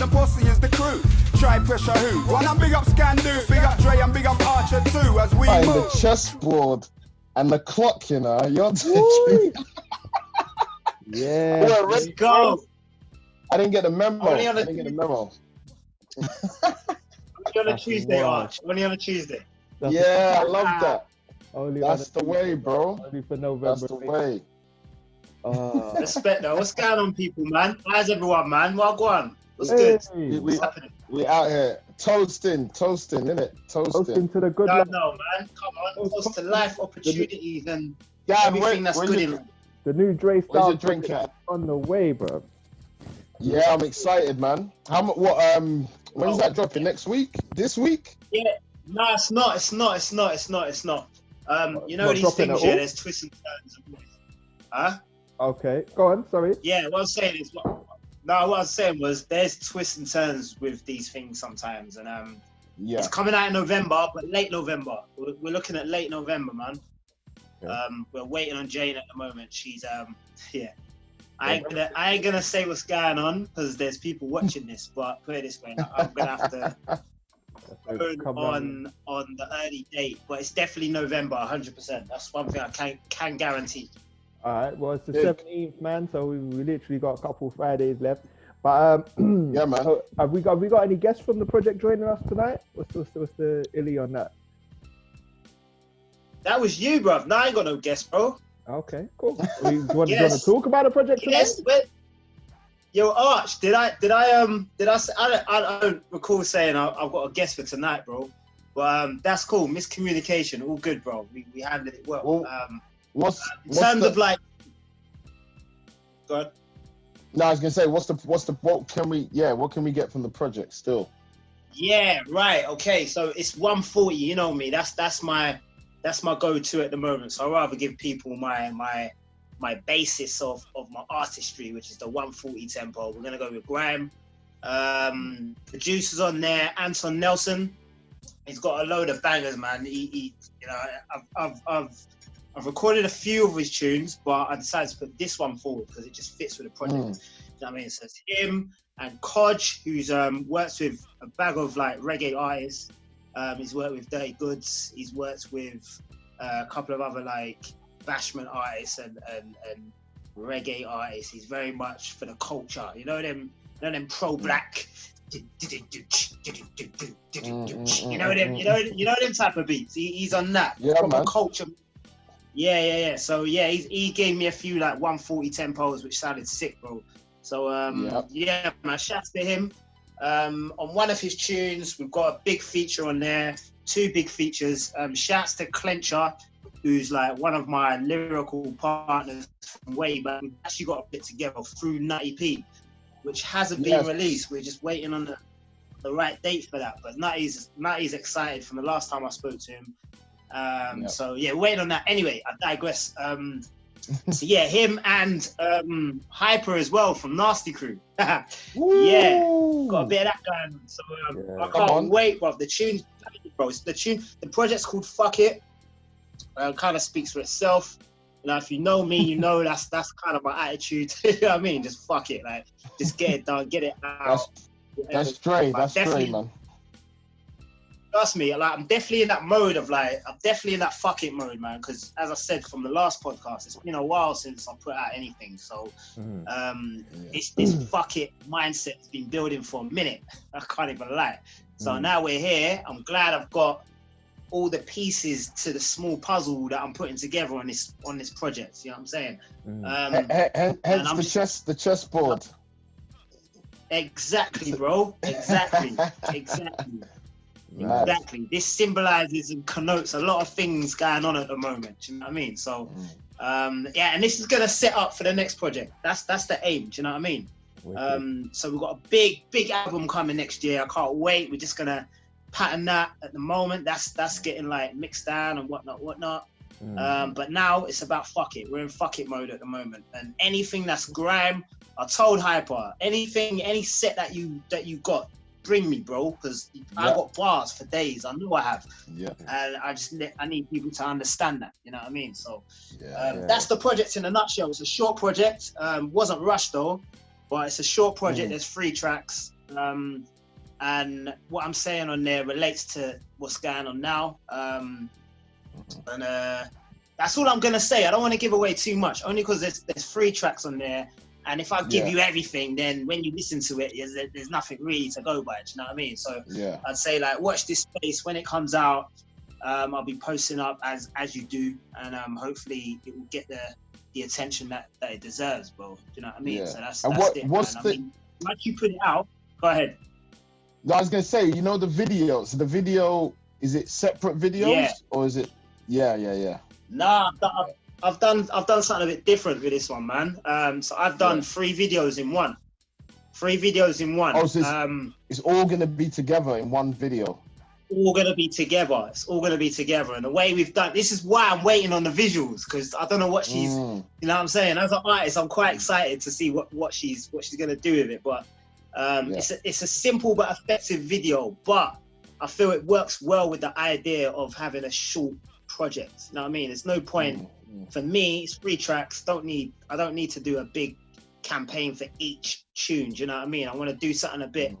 and Posse is the crew. Try pressure who? One and big up SKANDOUZ, big up Dray and big up Artcha too as we Find move. the chessboard and the clock, you know. You're taking... Yeah. Yeah, Let's go. I didn't get the memo. Only on I a- didn't get the memo. Only on a Tuesday, Arch. Only on a Tuesday. Yeah, I love that. Only That's the way, bro. Only for November. That's the way. Respect though. What's going on, people, man? How's everyone, man? Well, go on. What's Hey. good? What's happening? We out here toasting, innit? Toasting to the good No, luck. no, man. Come on. Toast to life, opportunities, and Yeah, everything that's good in life. The new Dray Where's your Styles drink at? on the way, bro. Yeah, I'm excited, man. When is that dropping? Next week? This week? Yeah. No, it's not. It's not. It's not. It's not. It's not. You know Not these dropping things, at yeah. all? There's twists and turns. Huh? Okay, go on. Sorry. Yeah. What I'm saying is, what I was saying was, there's twists and turns with these things sometimes, and Yeah. it's coming out in November, but late November. We're looking at late November, man. Yeah. We're waiting on Jane at the moment. She's yeah. I ain't gonna say what's going on because there's people watching this, but put it this way, I'm gonna have to phone on the early date, but it's definitely November, 100%. That's one thing I can guarantee. All right. Well, it's the Big. 17th, man. So we literally got a couple Fridays left. But Yeah, man. so have we got any guests from the project joining us tonight? What's the illy on that? That was you, bruv. No, I ain't got no guest, bro. Okay, cool. Do you want Yes. to talk about the project tonight? Yes, yo, Arch, did I say, I don't recall saying I've got a guest for tonight, bro. But that's cool. Miscommunication, all good, bro. We handled it well. Well, In terms of like, go on. No, I was gonna say, what can we get from the project still? Yeah, right. Okay, so it's 140. You know me. That's my go-to at the moment. So I'd rather give people my basis of my artistry, which is the 140 tempo. We're gonna go with Grime. Producers on there, Anton Nelson. He's got a load of bangers, man. He you know, I've recorded a few of his tunes, but I decided to put this one forward because it just fits with the project. You know what I mean? So it's him and Kodge, who's works with a bag of like reggae artists. He's worked with Dirty Goods. He's worked with a couple of other like bashment artists and reggae artists. He's very much for the culture. You know them pro-black. You know them type of beats. He's on that. Yeah, Proper man. culture. Yeah. So yeah, he gave me a few like 140 tempos, which sounded sick, bro. So yeah, man, shouts to him. On one of his tunes, we've got a big feature on there, 2 big features. Shouts to Clencher, who's like one of my lyrical partners from way back. We've actually got a bit together through 90p, which hasn't been released. We're just waiting on the right date for that. But Nutty's excited from the last time I spoke to him. So yeah, waiting on that. Anyway, I digress. So yeah, him and Hyper as well from Nasty Crew. Yeah, got a bit of that going on. So I can't wait, bro. The tune's bro. The project's called Fuck It. Kind of speaks for itself. You know, if you know me, you know that's kind of my attitude. You know what I mean? Just fuck it, like just get it done, get it out. That's straight. That's straight, man. Trust me, like I'm definitely in that mode of like I'm definitely in that fuck it mode, man. Because as I said from the last podcast, it's been a while since I put out anything. So it's this fuck it mindset has been building for a minute. I can't even lie. So now we're here. I'm glad I've got all the pieces to the small puzzle that I'm putting together on this project. You know what I'm saying? Hence the chessboard. Exactly, bro. Exactly. Exactly. This symbolizes and connotes a lot of things going on at the moment. Do you know what I mean? So, yeah, and this is gonna set up for the next project. That's the aim. Do you know what I mean? So we've got a big album coming next year. I can't wait. We're just gonna pattern that at the moment. That's getting like mixed down and whatnot. But now it's about fuck it. We're in fuck it mode at the moment. And anything that's grime, I told Hyper, any set that you got, bring me, bro, because I got bars for days. I know I have. Yeah. And I need people to understand that. You know what I mean? So that's the project in a nutshell. It's a short project. Wasn't rushed though, but it's a short project. There's 3 tracks. And what I'm saying on there relates to what's going on now. And that's all I'm gonna say. I don't want to give away too much, only because there's 3 tracks on there. And if I give you everything, then when you listen to it, there's nothing really to go by. Do you know what I mean? So I'd say like watch this space when it comes out. I'll be posting up as you do, and hopefully it will get the attention that it deserves, bro. Do you know what I mean? So that's it. What's I mean, once you put it out, go ahead. No, I was gonna say, you know the video. So the video, is it separate videos or is it? Yeah. Nah, I've done something a bit different with this one, man. So I've done 3 videos in one. 3 videos in one. Oh, so it's all gonna be together in one video. All gonna be together. It's all gonna be together. And the way we've done this is why I'm waiting on the visuals, because I don't know what she's. You know what I'm saying? As an artist, I'm quite excited to see what she's gonna do with it. But it's a simple but effective video. But I feel it works well with the idea of having a short project. You know what I mean? There's no point. For me, it's 3 tracks. I don't need to do a big campaign for each tune. Do you know what I mean? I want to do something a bit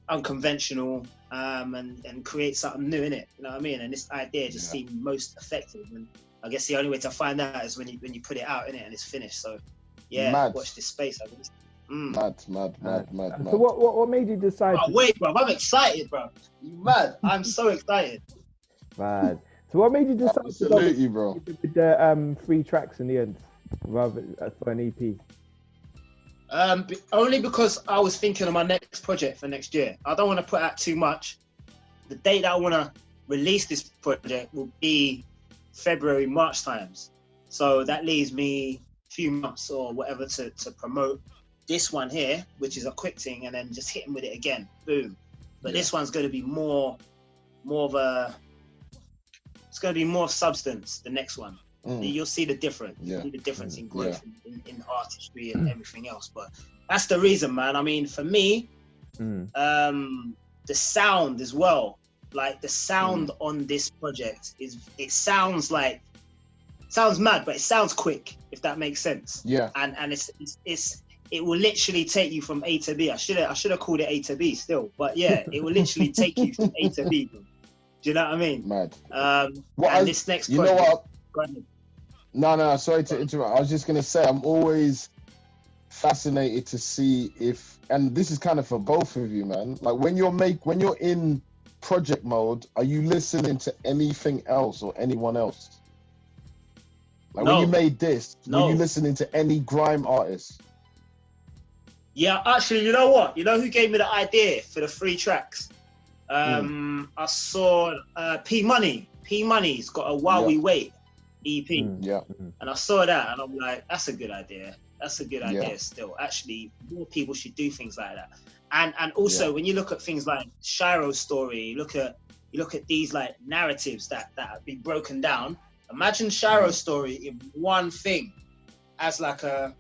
unconventional and create something new in it. You know what I mean? And this idea just seemed most effective. And I guess the only way to find out is when you put it out in it and it's finished. So watch this space. I guess. Mad. So what made you decide? Oh, wait, bro! I'm excited, bro. You mad? I'm so excited. Mad. So what made you decide to go with the 3 tracks in the end, rather for an EP? Only because I was thinking of my next project for next year. I don't want to put out too much. The date that I want to release this project will be February, March times. So that leaves me a few months or whatever to promote this one here, which is a quick thing, and then just hit him with it again. Boom. But this one's going to be more of a... It's going to be more substance, the next one. You'll see the difference. You'll see the difference in growth in artistry and everything else. But that's the reason, man. I mean, for me, the sound as well. Like the sound on this project sounds mad, but it sounds quick, if that makes sense. Yeah. And it will literally take you from A to B. I should have called it A to B still, but yeah, it will literally take you from A to B. Do you know what I mean? Mad. This next project, you know what? Go ahead. No, sorry to interrupt. I was just gonna say, I'm always fascinated to see if, and this is kind of for both of you, man. Like when you're in project mode, are you listening to anything else or anyone else? Like when you made this, were you listening to any grime artists? Yeah, actually, you know what? You know who gave me the idea for the 3 tracks? I saw P Money. P Money's got a While We Wait EP. And I saw that and I'm like, that's a good idea. That's a good idea still. Actually, more people should do things like that. And also when you look at things like Shiro's story, you look at these like narratives that have been broken down. Imagine Shiro's story in one thing as like a,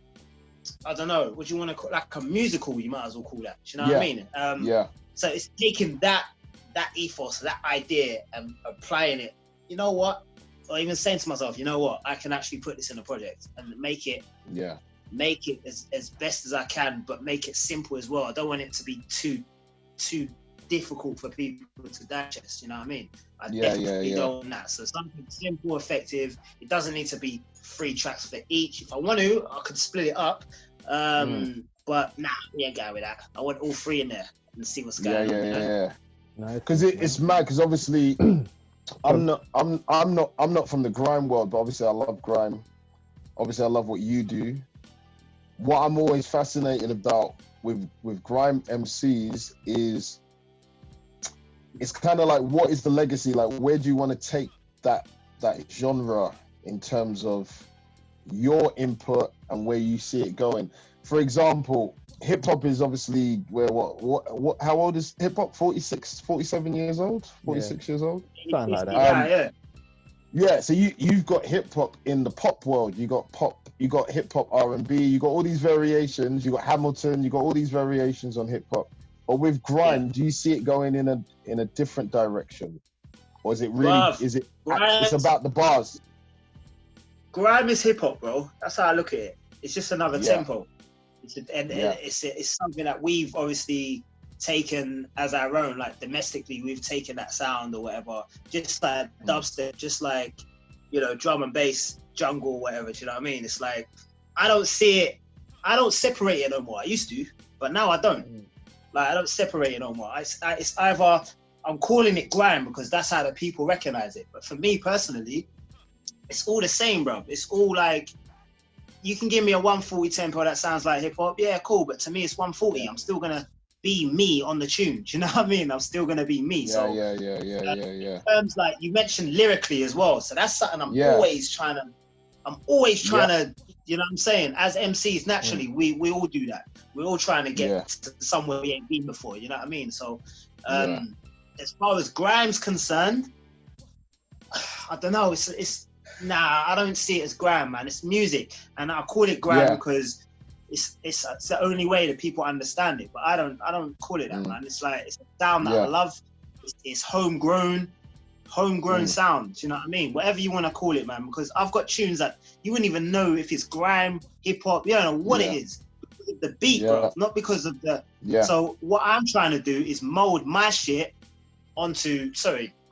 I don't know, what do you want to call, like a musical, you might as well call that. Do you know what I mean? So it's taking that ethos, that idea, and applying it. You know what? Or even saying to myself, you know what? I can actually put this in a project and make it as best as I can, but make it simple as well. I don't want it to be too difficult for people to digest. You know what I mean? I definitely don't want that. So something simple, effective. It doesn't need to be 3 tracks for each. If I want to, I could split it up. But nah, we ain't going with that. I want all 3 in there and see what's going on. Because it's mad. Because obviously, I'm not from the grime world, but obviously I love grime. Obviously, I love what you do. What I'm always fascinated about with grime MCs is it's kind of like, what is the legacy? Like, where do you want to take that genre in terms of your input and where you see it going? For example, hip hop is obviously where what how old is hip hop? 46, 47 years old, 46 years old, something like that. So you've got hip hop in the pop world. You got hip hop R&B. You got all these variations. You got Hamilton. You got all these variations on hip hop. But with grime, do you see it going in a different direction, or is it really? It's about the bars? Grime is hip hop, bro. That's how I look at it. It's just another tempo. It's something that we've obviously taken as our own, like domestically, we've taken that sound or whatever, just like dubstep, just like, you know, drum and bass, jungle, whatever. Do you know what I mean? It's like, I don't separate it no more. I used to, but now I don't. Like, I don't separate it no more. It's either I'm calling it grime because that's how the people recognize it. But for me personally, it's all the same, bro. It's all like, you can give me a 140 tempo that sounds like hip hop. Yeah, cool. But to me, it's 140. I'm still gonna be me on the tune. Do you know what I mean? I'm still gonna be me. Yeah, so yeah. In terms, like you mentioned, lyrically as well. So that's something I'm always trying to, you know what I'm saying? As MCs, naturally, we all do that. We're all trying to get to somewhere we ain't been before. You know what I mean? So as far as grime's concerned, I don't know. Nah, I don't see it as grime, man. It's music, and I call it grime because it's the only way that people understand it. But I don't call it that, man. It's like, it's a sound that I love. It's homegrown sound. You know what I mean? Whatever you want to call it, man. Because I've got tunes that you wouldn't even know if it's grime, hip hop. You don't know what it is. Because of the beat, bro. Not because of the. So what I'm trying to do is mold my shit onto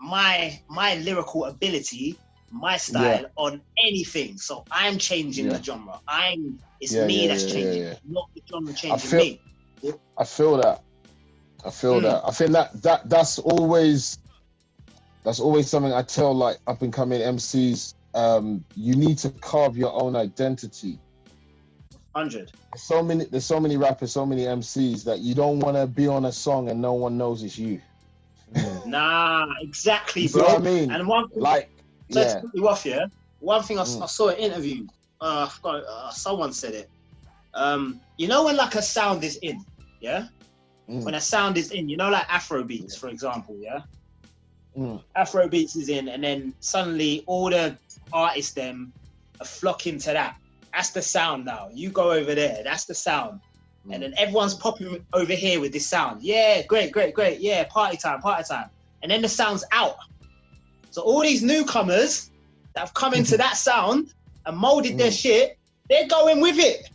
my lyrical ability, my style on anything. So I'm changing the genre. It's me that's changing, not the genre changing me. I feel that. I think that's always something I tell like up and coming MCs. You need to carve your own identity. 100. There's so many rappers, so many MCs that you don't want to be on a song and no one knows it's you. Nah, exactly, bro. You know what I mean? And one thing, like, let's put you off, One thing I saw an interview. Someone said it. You know when like a sound is in, when a sound is in, you know, like Afro beats, for example, Afro beats is in, and then suddenly all the artists them are flocking to that. That's the sound now. You go over there. That's the sound. And then everyone's popping over here with this sound. Yeah, great. Yeah, party time. And then the sound's out. So all these newcomers that have come into that sound and molded their shit, they're going with it.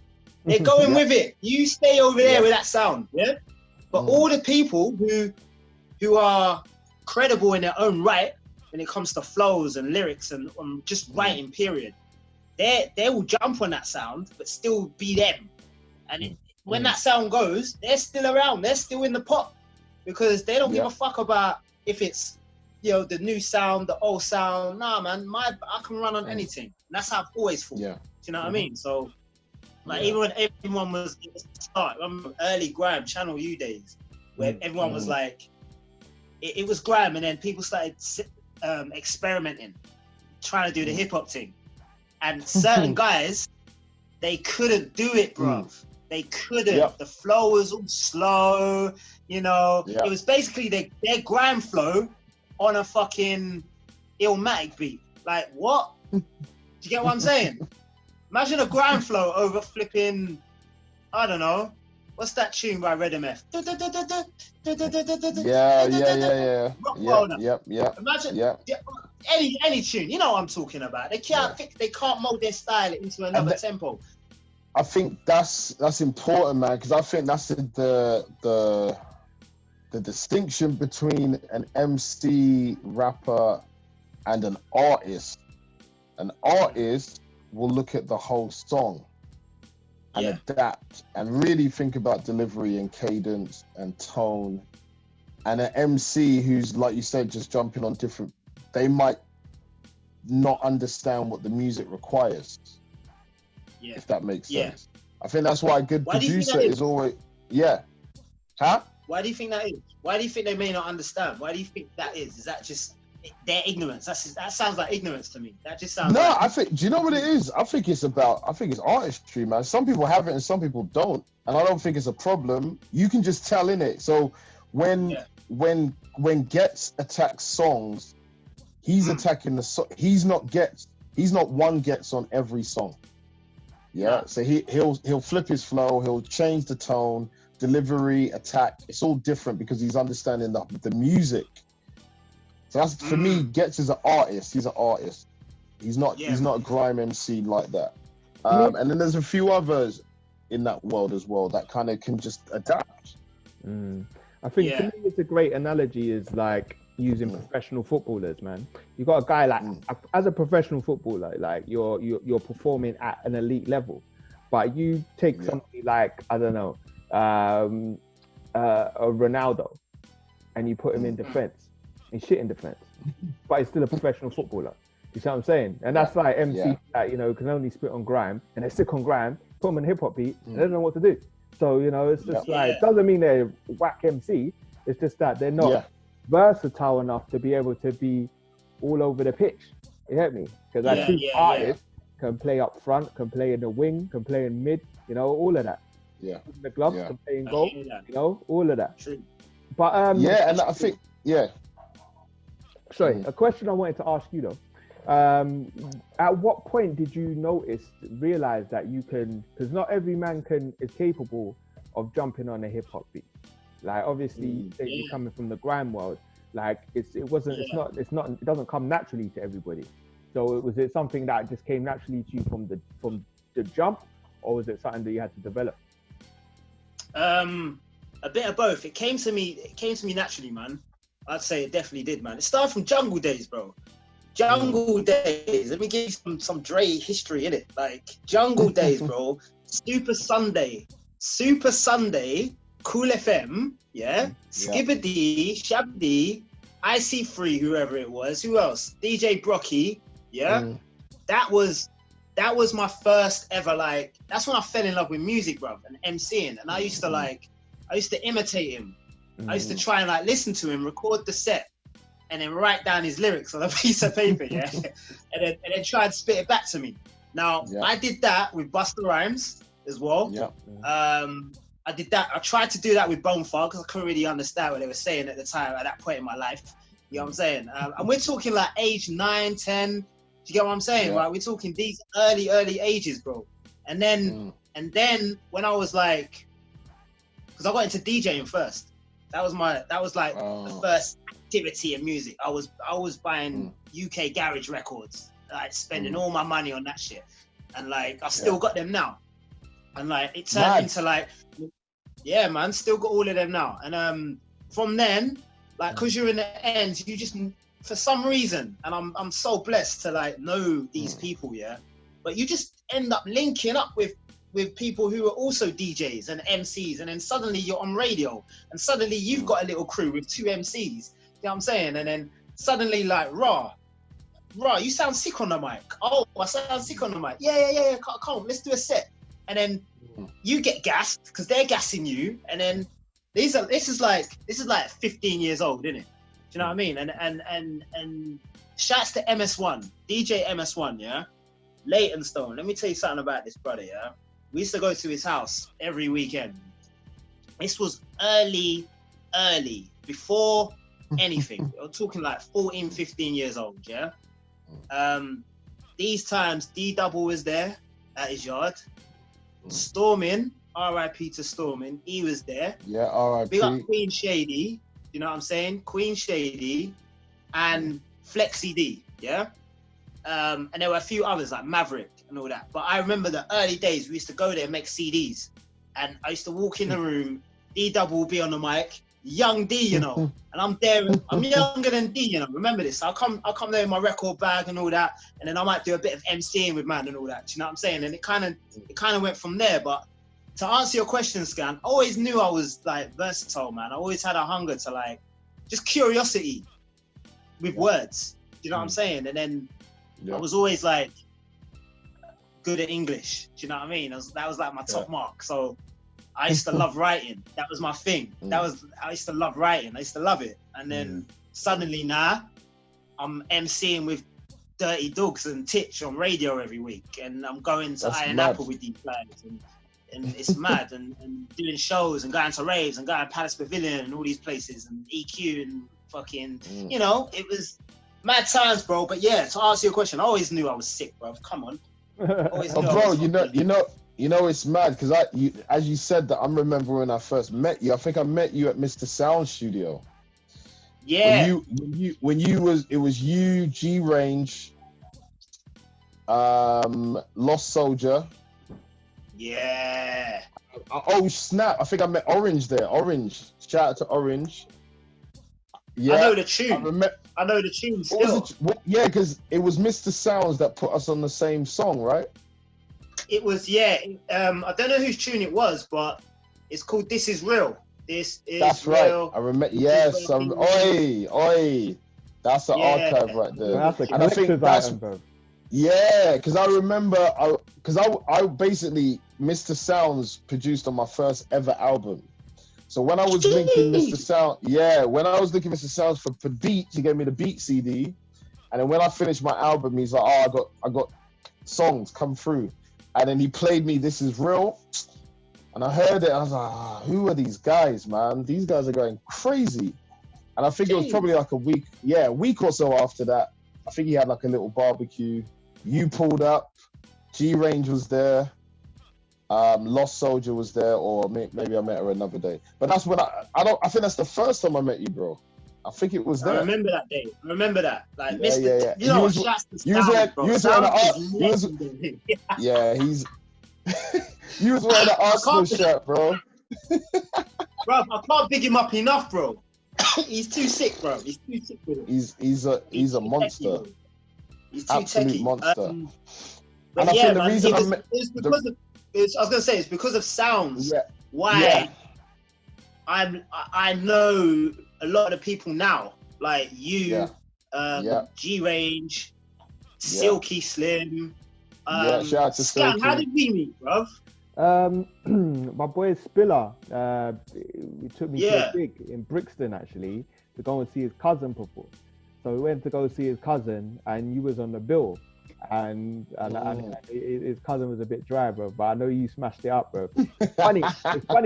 They're going with it. You stay over there with that sound, But all the people who are credible in their own right when it comes to flows and lyrics and just writing, period, they will jump on that sound, but still be them. And when that sound goes, they're still around. They're still in the pot because they don't give a fuck about if it's, you know, the new sound, the old sound. Nah, man, I can run on anything. And that's how I've always thought. Do you know what I mean? So, like, even when everyone was at the start, I remember early grime, Channel U days, where everyone was like, it was grime, and then people started experimenting, trying to do the hip hop thing. And certain guys, they couldn't do it, bro. They couldn't. The flow was all slow, you know. It was basically their grime flow on a fucking Illmatic beat. Like, what? Do you get what I'm saying? Imagine a grime flow over flipping, I don't know, what's that tune by Red MF? Imagine any tune. You know what I'm talking about. They can't mold their style into another tempo. I think that's important, man, because I think that's the distinction between an MC, rapper, and an artist. An artist will look at the whole song and adapt and really think about delivery and cadence and tone. And an MC who's, like you said, just jumping on different, they might not understand what the music requires. If that makes sense. I think that's why a good producer is always Why do you think that is? Why do you think they may not understand? Why do you think that is? Is that just their ignorance? That sounds like ignorance to me. That just sounds I think, do you know what it is? I think it's artistry, man. Some people have it and some people don't. And I don't think it's a problem. You can just tell in it. So when Getz attacks songs, he's attacking the song. He's not one Getz on every song. So he'll flip his flow, he'll change the tone, delivery, attack. It's all different because he's understanding the music. So that's for me. Getz is an artist. He's an artist. He's not a grime MC like that. And then there's a few others in that world as well that kind of can just adapt. I think to me it's a great analogy is like using professional footballers, man. You got a guy like as a professional footballer, like you're performing at an elite level, but you take somebody like I don't know, a Ronaldo, and you put him in defense, and shit in defense, but he's still a professional footballer. You see what I'm saying? And that's like MC that can only spit on grime, and they stick on grime, put them in a hip hop beat, and they don't know what to do. So it's just like doesn't mean they're whack MC. It's just that they're not versatile enough to be able to be all over the pitch. You get me? Because I think artists can play up front, can play in the wing, can play in mid. All of that. Yeah. The gloves can play in goal. All of that. True. But and I think Sorry, a question I wanted to ask you though. At what point did you realize that you can, because not every man is capable of jumping on a hip hop beat. Like obviously you're coming from the grime world, like it doesn't come naturally to everybody. So was it something that just came naturally to you from the jump, or was it something that you had to develop? A bit of both. It came to me naturally, man. I'd say it definitely did, man. It started from Jungle days, bro. Jungle days. Let me give you some Dray history, innit? Like Jungle days, bro. Super Sunday, Cool FM, Skibbity, Shabdy, IC3, whoever it was. Who else? DJ Brocky, That was my first ever, like, that's when I fell in love with music, bro, and MCing. And I used to imitate him. I used to try and like listen to him, record the set, and then write down his lyrics on a piece of paper, and then try and spit it back to me. Now, I did that with Busta Rhymes as well. I did that. I tried to do that with Bonefire because I couldn't really understand what they were saying at the time, at that point in my life. You know what I'm saying? And we're talking like age 9, 10. Do you get what I'm saying? Right? We're talking these early ages, bro. And then when I was like, because I got into DJing first. That was like the first activity in music. I was buying UK garage records, like spending all my money on that shit, and like I still got them now, and like it turned into like, man, still got all of them now. And from then, like, cause you're in the end, you just for some reason, and I'm so blessed to like know these people, but you just end up linking up with people who are also DJs and MCs, and then suddenly you're on radio, and suddenly you've got a little crew with 2 MCs, you know what I'm saying? And then suddenly like, raw, you sound sick on the mic. Oh, I sound sick on the mic. Yeah, come on, let's do a set. And then you get gassed because they're gassing you, and then this is like 15 years old, isn't it? Do you know what I mean? And shouts to MS1, DJ MS1, Leytonstone. Let me tell you something about this brother, We used to go to his house every weekend. This was early, before anything. We're talking like 14, 15 years old, These times, D-Double was there at his yard. Stormin, R.I.P. to Stormin, he was there. Yeah, R.I.P. Big up Queen Shady, you know what I'm saying? Queen Shady and Flexi D, and there were a few others like Maverick and all that. But I remember the early days, we used to go there and make CDs. And I used to walk in the room, D-Double will be on the mic, young D, and I'm there, I'm younger than D, remember this. I'll come there with my record bag and all that, and then I might do a bit of MCing with man and all that, do you know what I'm saying? And it kind of went from there. But to answer your question, Scan, I always knew I was like versatile, man. I always had a hunger to like, just curiosity with words, do you know what I'm saying? And then I was always like good at English, do you know what I mean? That was like my top mark. So I used to love writing. That was my thing. I used to love writing. I used to love it. And then suddenly now I'm MCing with Dirty Dogs and Titch on radio every week. And I'm going to Iron Apple with these guys. And it's mad. And doing shows and going to raves and going to Palace Pavilion and all these places and EQ and fucking, it was mad times, bro. But yeah, to answer your question, I always knew I was sick, bro. Come on. Bro, you know it's mad because as you said that, I'm remembering when I first met you. I think I met you at Mr. Sound Studio. Yeah. It was you, G Range, Lost Soldier. Yeah. Oh snap! I think I met Orange there. Orange, shout out to Orange. Yeah, I know the tune. I know the tune still. Yeah, because it was Mr. Sounds that put us on the same song, right? It was, yeah. I don't know whose tune it was, but it's called "This Is Real." That's real. Right. I remember. Yes. Oi. That's the archive right there. That's a collector's item, bro. Yeah, because I remember, I basically Mr. Sounds produced on my first ever album. So when I was linking Mr. Sounds for beats, he gave me the beat CD, and then when I finished my album, he's like, "Oh, I got songs come through," and then he played me "This Is Real," and I heard it. I was like, "Who are these guys, man? These guys are going crazy." And I think it was probably like a week or so after that. I think he had like a little barbecue. You pulled up. G-Range was there. Lost Soldier was there, or maybe I met her another day. But that's when I think that's the first time I met you, bro. I think it was there. I remember that day. I remember that. Like, yeah. You know what? You was wearing the Arsenal shirt, bro. Bro, I can't big him up enough, bro. He's too sick, bro. He's too sick with it. He's a monster. He's too absolute techie. Monster. And I think the reason I was gonna say it's because of sounds. Yeah. Why I know a lot of the people now, like you, G-Range, Silky Slim. Shout out to Scan. How did we meet, bruv? My boy Spiller, he took me to a gig in Brixton actually to go and see his cousin perform. So we went to go see his cousin, and you was on the bill, and his cousin was a bit dry, bro. But I know you smashed it up, bro. It's funny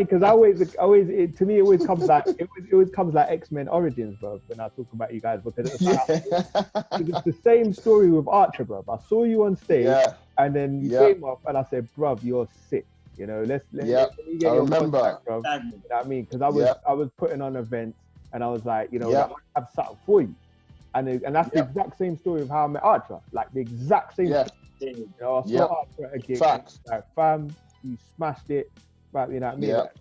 because to me it always comes like X-Men Origins, bro. When I talk about you guys, because it's the same story with Artcha, bro. I saw you on stage, and then you came up, and I said, bro, you're sick. You know, let me get your contact, bro. You know what I mean? Because I was putting on events, and I was like, you know, I have something for you. And that's the exact same story of how I met Artcha. Like the exact same thing. You know, I saw Artcha at a gig. Like, fam, you smashed it. But you know what I mean? Like,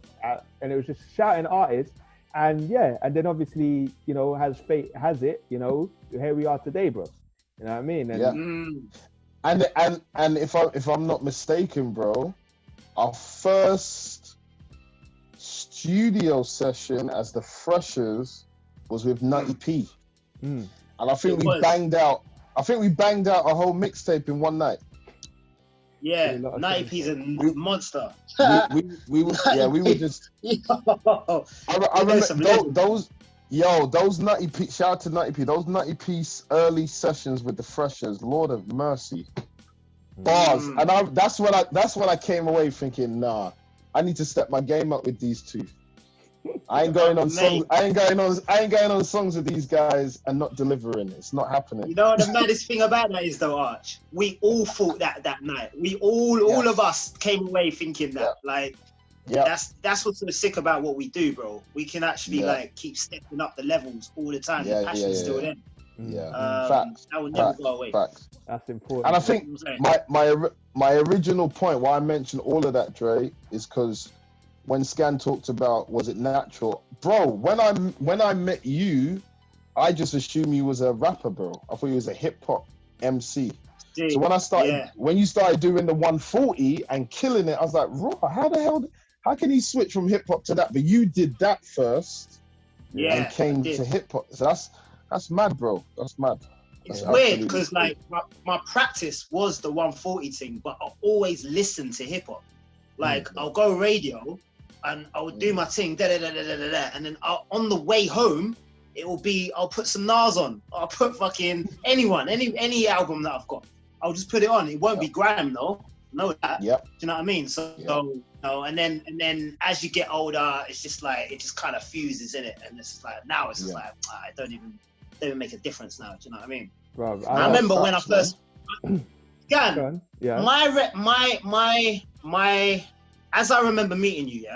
and it was just shouting artists. And and then obviously, you know, as fate has it, you know, here we are today, bro. You know what I mean? And if I'm not mistaken, bro, our first studio session as the Freshers was with Nutty P. And I think we banged out a whole mixtape in one night. Yeah, Nutty P's a monster. we were just. I remember those Nutty P. Shout out to Nutty P. Those Nutty P early sessions with the Freshers. Lord of mercy, bars. And that's when I came away thinking, nah, I need to step my game up with these two. I ain't going on songs. I ain't going on songs with these guys and not delivering. It's not happening. You know what the maddest thing about that is, though, Arch? We all thought that night. We all of us came away thinking that. Like, that's what's so sick about what we do, bro. We can actually like keep stepping up the levels all the time. The passion's still there. Facts. That will never go away. Facts. That's important. And I think my original point why I mentioned all of that, Dre, is because when Scan talked about was it natural, bro? When I met you, I just assumed you was a rapper, bro. I thought you was a hip hop MC. Dude, so when you started doing the 140 and killing it, I was like, raw. How can he switch from hip hop to that? But you did that first, and came to hip hop. So that's mad, bro. That's mad. It's weird because like my practice was the 140 thing, but I always listened to hip hop. Like I'll go radio. And I would do my thing, and then on the way home, I'll put some Nas on. I'll put fucking any album that I've got. I'll just put it on. It won't be Grime though. Know that. Do you know what I mean? So, and then as you get older, it's just like it just kind of fuses in it, and it's just like now it's just like I don't even make a difference now. Do you know what I mean? Bro, I remember when I first. My as I remember meeting you,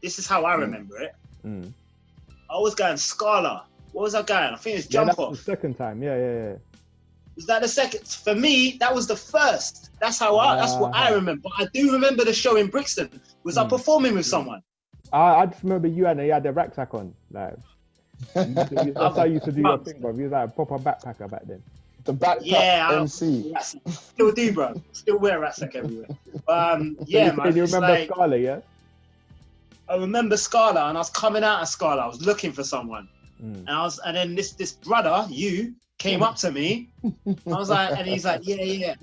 this is how I remember it. I was going Scala. What was I going? I think it was Jump Off. The second time, yeah. Was that the second? For me, that was the first. That's what I remember. But I do remember the show in Brixton. Was I performing with someone? I just remember you had the rucksack on. Like, that's how you used to do your thing, bro. You was like a proper backpacker back then. The backpack MC. Still do, bro. Still wear a rucksack everywhere. Yeah, man. You remember Scala, yeah? I remember Scala, and I was coming out of Scala. I was looking for someone, and then this brother, came up to me. I was like, and he's like, yeah.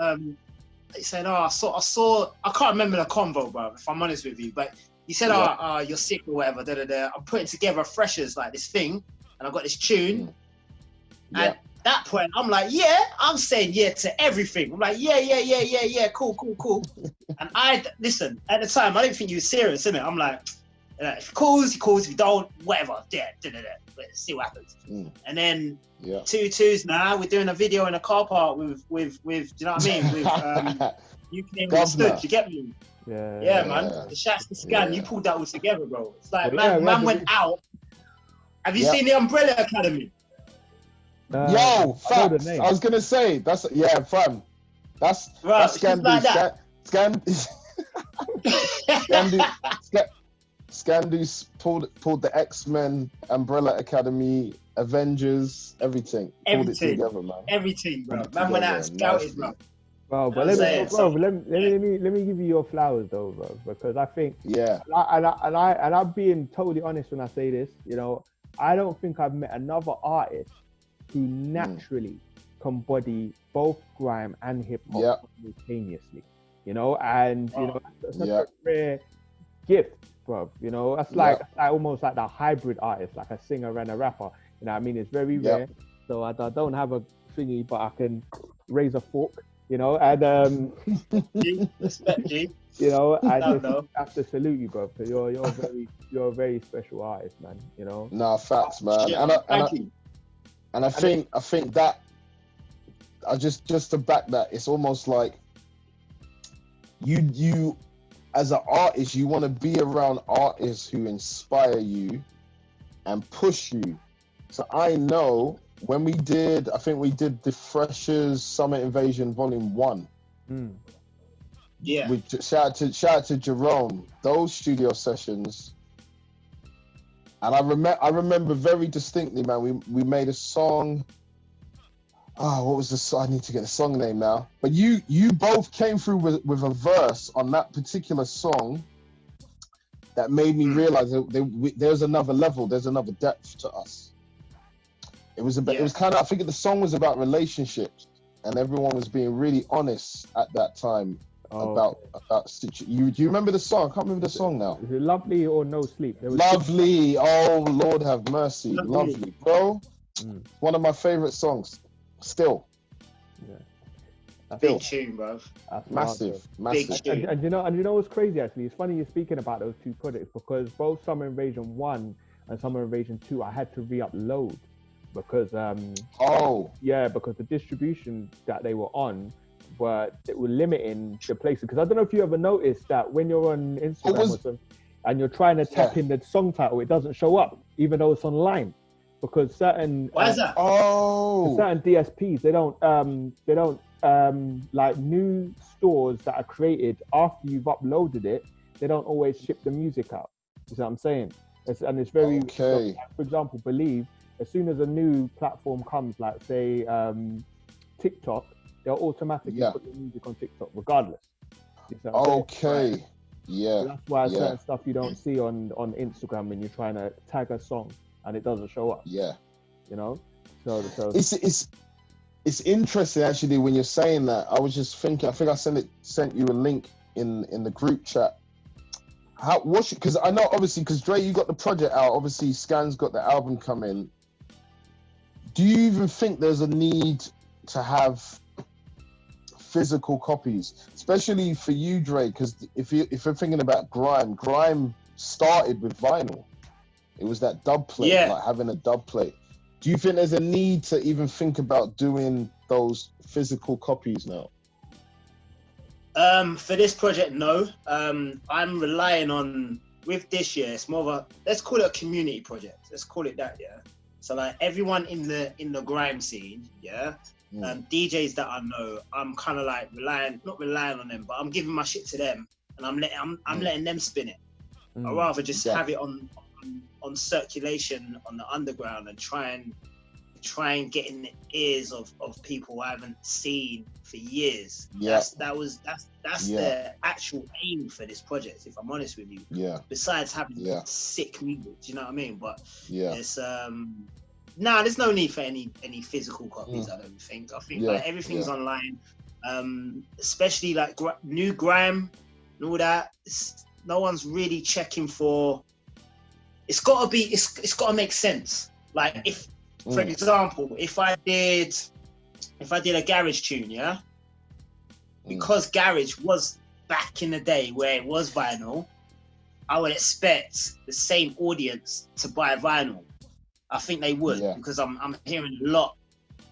He said, I saw. I can't remember the convo, bro. If I'm honest with you, but he said, you're sick or whatever. I'm putting together FRSHRZ, like this thing, and I got this tune. And at that point, I'm like, I'm saying to everything. I'm like, cool. And listen, at the time, I didn't think you were serious, innit? I'm like, if he calls, if you don't, whatever. Let's see what happens. And then 2 twos now, we're doing a video in a car park with do you know what I mean? With you came and stood, you get me? Yeah, man. The shots to scan, you pulled that all together, bro. It's like man went out. Have you seen the Umbrella Academy? Yo, facts. I was gonna say that's fam. That's SKANDOUZ. SKANDOUZ pulled the X-Men, Umbrella Academy, Avengers, everything. Pulled it together, man. Everything, bro. Man went out and scouted, bro. Bro, but let me give you your flowers though, bro, because I think and I'm being totally honest when I say this. You know, I don't think I've met another artist who naturally can body both grime and hip hop simultaneously. You know, and you know that's such a rare gift, bro. You know, that's like almost like the hybrid artist, like a singer and a rapper. You know what I mean? It's very rare. So I don't have a thingy, but I can raise a fork, you know, and respect you. You know, I just have to salute you, bro, because you're a very special artist, man. You know. Nah, facts, man. Thank you. And I think that just to back that, it's almost like you as an artist, you want to be around artists who inspire you and push you. So I know when we did the FRSHRZ Summer Invasion Volume 1. Yeah. Shout out to Jerome. Those studio sessions. And I remember very distinctly, man. We made a song. What was the song? I need to get the song name now. But you both came through with a verse on that particular song that made me realize there's another level, there's another depth to us. It was it was kind of, I think the song was about relationships, and everyone was being really honest at that time about do you remember the song? I can't remember the song now. Is it Lovely or No Sleep? Lovely. Oh Lord have mercy. Lovely, bro. One of my favorite songs still. Big tune, bro. Massive. And you know what's crazy actually? It's funny you're speaking about those two projects, because both Summer Invasion 1 and Summer Invasion 2 I had to re-upload because because the distribution that they were on were limiting the places. Because I don't know if you ever noticed that when you're on Instagram or something and you're trying to tap in the song title, it doesn't show up even though it's online, because certain why is that? Certain DSPs they don't like new stores that are created after you've uploaded it, they don't always ship the music out. You see what I'm saying? It's very okay. So, for example, Believe, as soon as a new platform comes, like say TikTok, they'll automatically put the music on TikTok regardless. Okay. Yeah. So that's why certain stuff you don't see on Instagram when you're trying to tag a song and it doesn't show up. Yeah. You know? So it's interesting actually when you're saying that. I was just thinking, I think I sent you a link in the group chat. Because I know obviously, because Dre, you got the project out, obviously Scan's got the album coming. Do you even think there's a need to have physical copies, especially for you, Dre? Because if you're thinking about Grime started with vinyl. It was that dub plate, like having a dub plate. Do you think there's a need to even think about doing those physical copies now? For this project, no. I'm relying on, with this year, it's more of a, let's call it a community project. Let's call it that, yeah. So like everyone in the grime scene, DJs that I know, I'm kind of like not relying on them, but I'm giving my shit to them, and I'm letting them spin it. I'd rather just have it on circulation on the underground and try and get in the ears of people I haven't seen for years. That's the actual aim for this project, if I'm honest with you. Besides having sick music, do you know what I mean? But it's there's no need for any physical copies. I don't think. I think like everything's online, especially like new grime and all that. No one's really checking for. It's got to make sense. Like if, for example, if I did a garage tune, because garage was back in the day where it was vinyl, I would expect the same audience to buy vinyl. I think they would, because I'm hearing a lot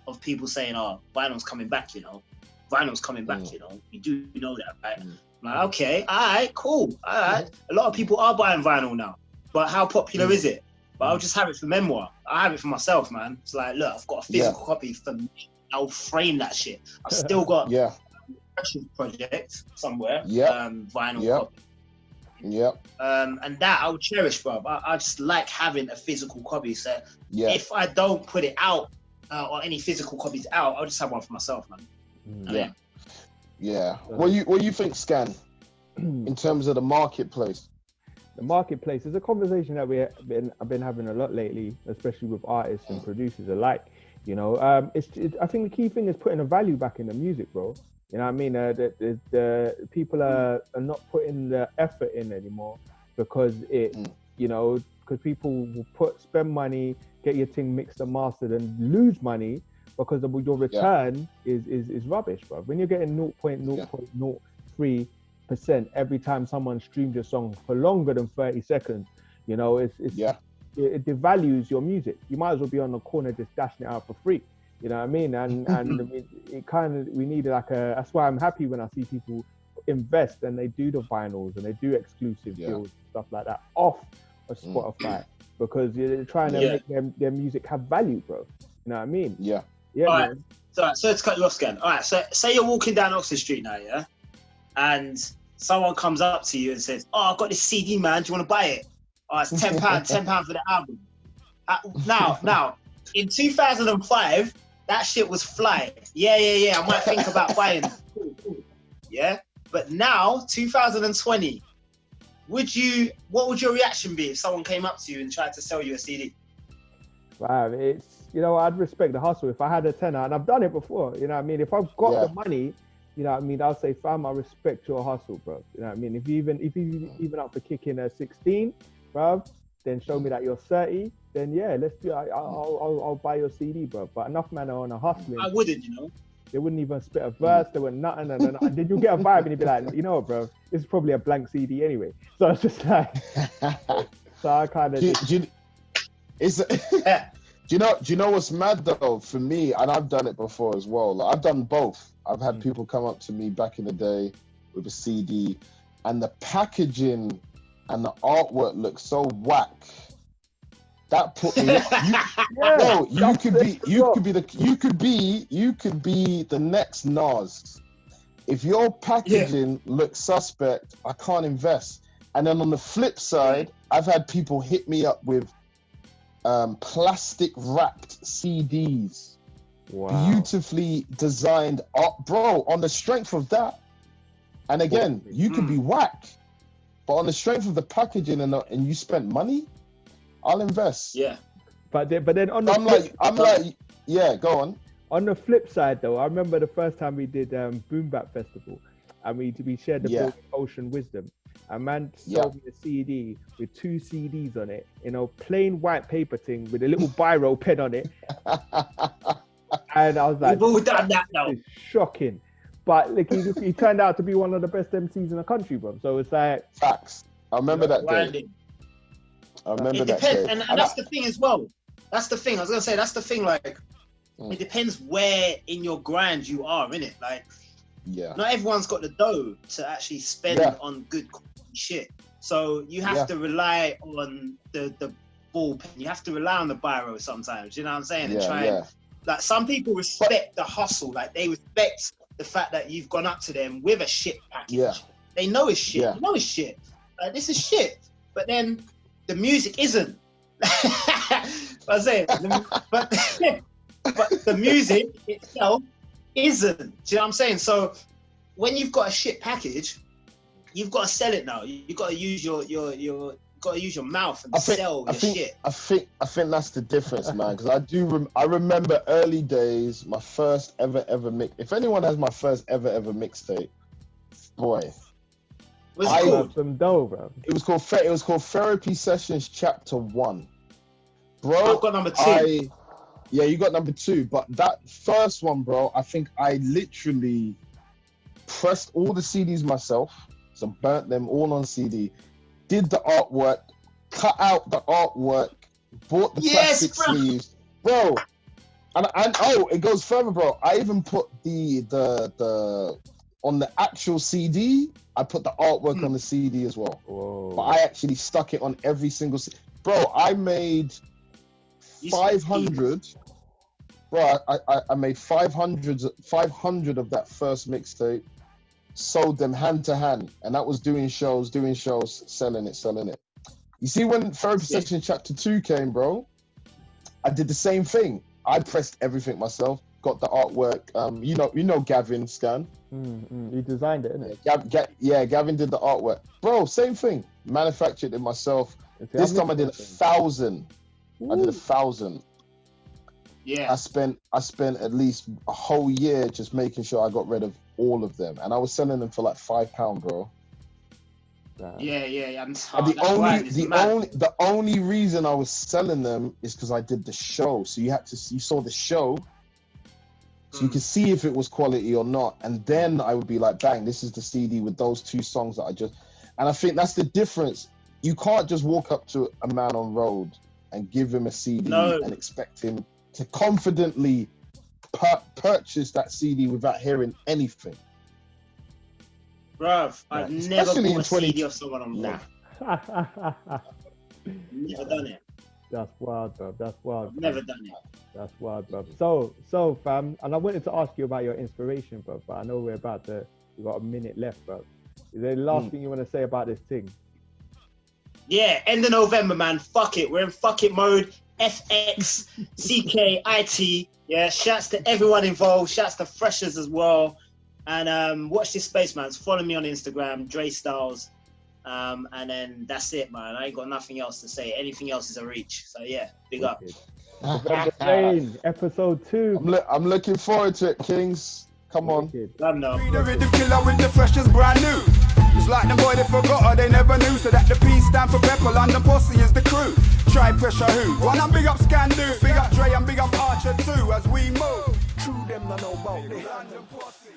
of people saying, "Oh, vinyl's coming back," Vinyl's coming back, You do know that, right? I'm like, okay, all right, cool, all right. A lot of people are buying vinyl now, but how popular is it? But I'll just have it for memoir. I have it for myself, man. It's like, look, I've got a physical copy for me. I'll frame that shit. I've still got a project somewhere, vinyl copy. And that I'll cherish, bro. I just like having a physical copy. So if I don't put it out or any physical copies out, I'll just have one for myself, man. What you think, Scan, in terms of the marketplace? The marketplace is a conversation that I've been having a lot lately, especially with artists and producers alike. I think the key thing is putting a value back in the music, bro. You know what I mean? The people are not putting the effort in anymore because because people will spend money, get your thing mixed and mastered, and lose money because your return is rubbish, bro. When you're getting 0.03% every time someone streams your song for longer than 30 seconds, it devalues your music. You might as well be on the corner just dashing it out for free. You know what I mean? And we need that's why I'm happy when I see people invest and they do the vinyls and they do exclusive deals and stuff like that off of Spotify, because they're trying to make their music have value, bro. You know what I mean? Yeah. All right. So let's cut you off, Scan. All right. So say you're walking down Oxford Street now, and someone comes up to you and says, "Oh, I've got this CD, man. Do you want to buy it? Oh, it's £10, £10 for the album." Now, in 2005, that shit was fly. Yeah. I might think about buying it. Cool. Yeah. But now, 2020, what would your reaction be if someone came up to you and tried to sell you a CD? Wow, I'd respect the hustle. If I had a tenner, and I've done it before, you know what I mean? If I've got the money, you know what I mean, I'll say, fam, I respect your hustle, bro. You know what I mean? If you even up for kicking a 16, bro, then show me that you're 30, then let's do it. I'll buy your CD, bro. But enough men are on a hustling. I wouldn't, They wouldn't even spit a verse. They were nothing. And then you get a vibe and you'd be like, you know what, bro? This is probably a blank CD anyway. So it's just like, so I kind of. Do you know what's mad though? For me, and I've done it before as well. Like, I've done both. I've had people come up to me back in the day with a CD, and the packaging and the artwork looks so whack. That put me. You could be the next Nas. If your packaging looks suspect, I can't invest. And then on the flip side, I've had people hit me up with plastic wrapped CDs, beautifully designed art, bro. On the strength of that, and again, you could be whack, but on the strength of the packaging and you spent money, I'll invest. Yeah, but then on the I'm like, go on. On the flip side, though, I remember the first time we did Boom Bap Festival, and we shared the book Ocean Wisdom. A man sold me a CD with 2 CDs on it, plain white paper thing with a little biro pen on it. And I was like, we've all done that now. It's shocking. But like, he turned out to be one of the best MCs in the country, bro. So it's like facts. I remember that day. It depends, and that's the thing as well. That's the thing. I was gonna say that's the thing. Like, it depends where in your grind you are, innit? Like, not everyone's got the dough to actually spend on good shit. So you have to rely on the ball pen. You have to rely on the biro sometimes. You know what I'm saying? And try and Like some people respect the hustle. Like they respect the fact that you've gone up to them with a shit package. Yeah. They know it's shit. Yeah. You know it's shit. Like, this is shit. But then the music isn't. I'm saying, but the music itself isn't. Do you know what I'm saying? So when you've got a shit package, you've got to sell it now. You've got to use your mouth and sell your shit. I think that's the difference, man. Because I remember early days, my first ever mix. If anyone has my first ever mixtape, boy. What's it called? Some dough, bro. It was called Therapy Sessions Chapter 1. Bro, I've got number 2. Yeah, you got number 2. But that first one, bro, I think I literally pressed all the CDs myself. So burnt them all on CD. Did the artwork, cut out the artwork, bought the plastic sleeves, bro. And oh, it goes further, bro. I even put the on the actual CD. I put the artwork on the CD as well. Whoa. But I actually stuck it on every single bro. I made 500. Bro, I made 500 of that first mixtape. Sold them hand to hand, and that was doing shows, selling it. You see, when Therapy Session Chapter 2 came, bro, I did the same thing. I pressed everything myself, got the artwork. You know Gavin Scan. He designed it, innit? Gavin did the artwork, bro. Same thing. Manufactured it myself. This time I did 1,000. I did 1,000. Yeah. I spent at least a whole year just making sure I got rid of all of them, and I was selling them for like £5, bro. Yeah. And the only reason I was selling them is because I did the show. So you saw the show, so you could see if it was quality or not, and then I would be like, bang, this is the CD with those 2 songs that I just. And I think that's the difference. You can't just walk up to a man on road and give him a CD and expect him to confidently purchase that CD without hearing anything. Bruv, I've never bought a CD of someone on road. Never done it. That's wild, bro. That's wild. Never done it. That's wild, bro. So, fam, and I wanted to ask you about your inspiration, bro, but I know we've got a minute left, bro. Is there the last thing you want to say about this thing? Yeah, end of November, man. Fuck it. We're in fuck it mode. FXCK IT. Yeah, shouts to everyone involved. Shouts to freshers as well. And watch this space, man. Follow me on Instagram, Dray Styles. And then that's it, man. I ain't got nothing else to say. Anything else is a reach. So yeah, big up. Episode 2. I'm looking forward to it, Kings. Come on. Love no. The rhythm killer with the freshest brand new. It's like the boy they forgot or they never knew. So that the P stand for Pepper, London Posse is the crew. Try pressure who? One, I'm big up SKANDOUZ, big up Dray and big up Artcha too as we move. True them no know about it. London Posse.